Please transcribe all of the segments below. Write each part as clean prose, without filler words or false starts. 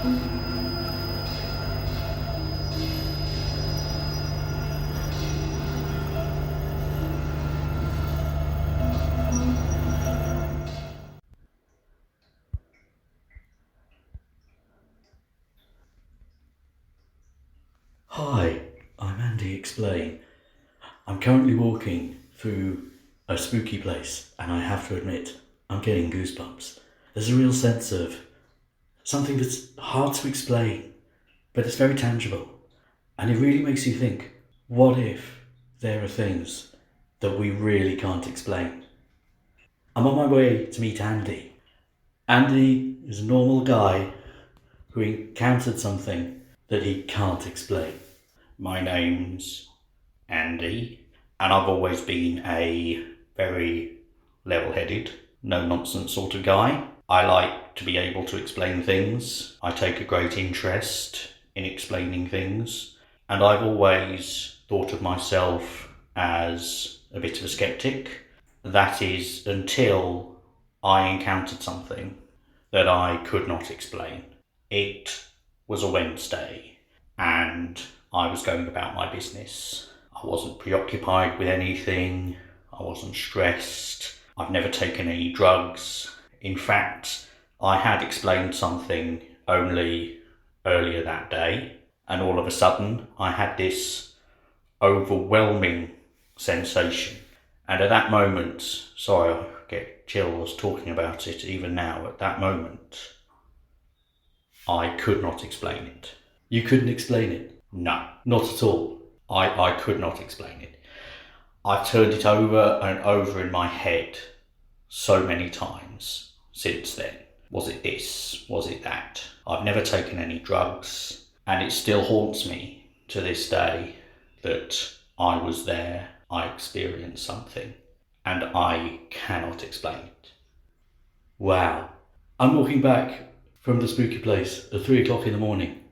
Hi, I'm Andy Explain. I'm currently walking through a spooky place, and I have to admit, I'm getting goosebumps. There's a real sense of something that's hard to explain, but it's very tangible. And it really makes you think, what if there are things that we really can't explain? I'm on my way to meet Andy. Andy is a normal guy who encountered something that he can't explain. My name's Andy, and I've always been a very level-headed, no-nonsense sort of guy. I like to be able to explain things. I take a great interest in explaining things, and I've always thought of myself as a bit of a skeptic. That is until I encountered something that I could not explain. It was a Wednesday, and I was going about my business. I wasn't preoccupied with anything. I wasn't stressed. I've never taken any drugs. In fact, I had explained something only earlier that day, and all of a sudden I had this overwhelming sensation. And at that moment, sorry, I get chills talking about it even now, at that moment, I could not explain it. You couldn't explain it? No, not at all. I could not explain it. I've turned it over and over in my head so many times since then. Was it this? Was it that? I've never taken any drugs, and it still haunts me to this day that I was there, I experienced something, and I cannot explain it. Wow. I'm walking back from the spooky place at 3 o'clock in the morning,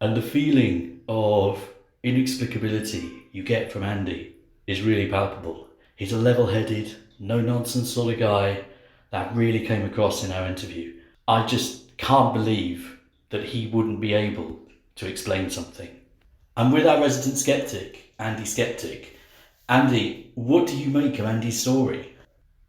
and the feeling of inexplicability you get from Andy is really palpable. He's a level-headed, no-nonsense sort of guy that really came across in our interview. I just can't believe that he wouldn't be able to explain something. And with our resident skeptic, Andy Skeptic, Andy, what do you make of Andy's story?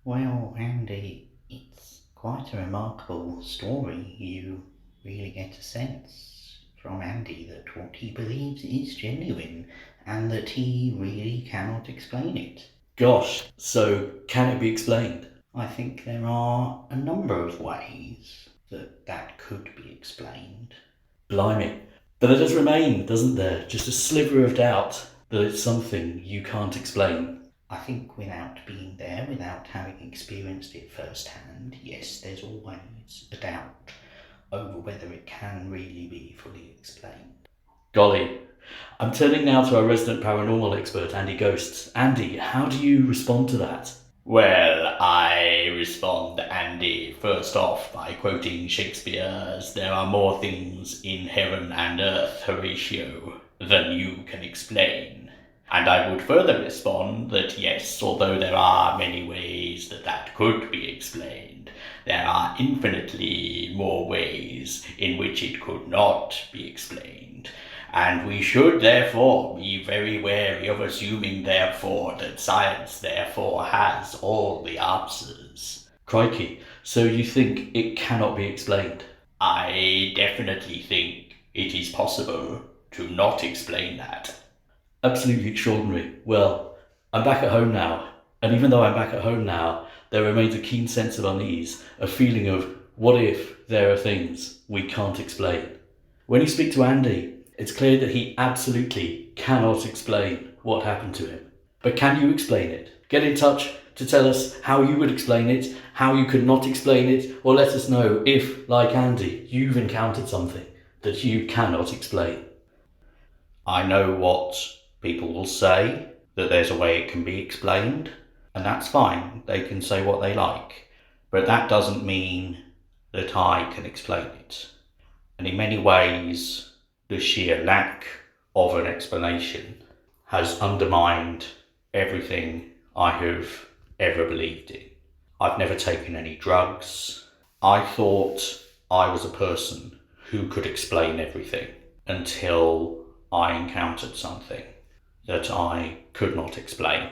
Well, Andy, it's quite a remarkable story. You really get a sense from Andy that what he believes is genuine and that he really cannot explain it. Gosh, so can it be explained? I think there are a number of ways that could be explained. Blimey. But there does remain, doesn't there, just a sliver of doubt that it's something you can't explain. I think without being there, without having experienced it firsthand, yes, there's always a doubt over whether it can really be fully explained. Golly. I'm turning now to our resident paranormal expert, Andy Ghosts. Andy, how do you respond to that? Well, I respond, Andy, first off by quoting Shakespeare's "There are more things in heaven and earth, Horatio, than you can explain." And I would further respond that yes, although there are many ways that could be explained, there are infinitely more ways in which it could not be explained. And we should therefore be very wary of assuming therefore that science therefore has all the answers. Crikey, so you think it cannot be explained? I definitely think it is possible to not explain that. Absolutely extraordinary. Well, I'm back at home now, and even though I'm back at home now, there remains a keen sense of unease, a feeling of what if there are things we can't explain. When you speak to Andy, it's clear that he absolutely cannot explain what happened to him. But can you explain it? Get in touch to tell us how you would explain it, how you could not explain it, or let us know if, like Andy, you've encountered something that you cannot explain. I know what people will say, that there's a way it can be explained, and that's fine. They can say what they like. But that doesn't mean that I can explain it. And in many ways, the sheer lack of an explanation has undermined everything I have ever believed in. I've never taken any drugs. I thought I was a person who could explain everything until I encountered something that I could not explain.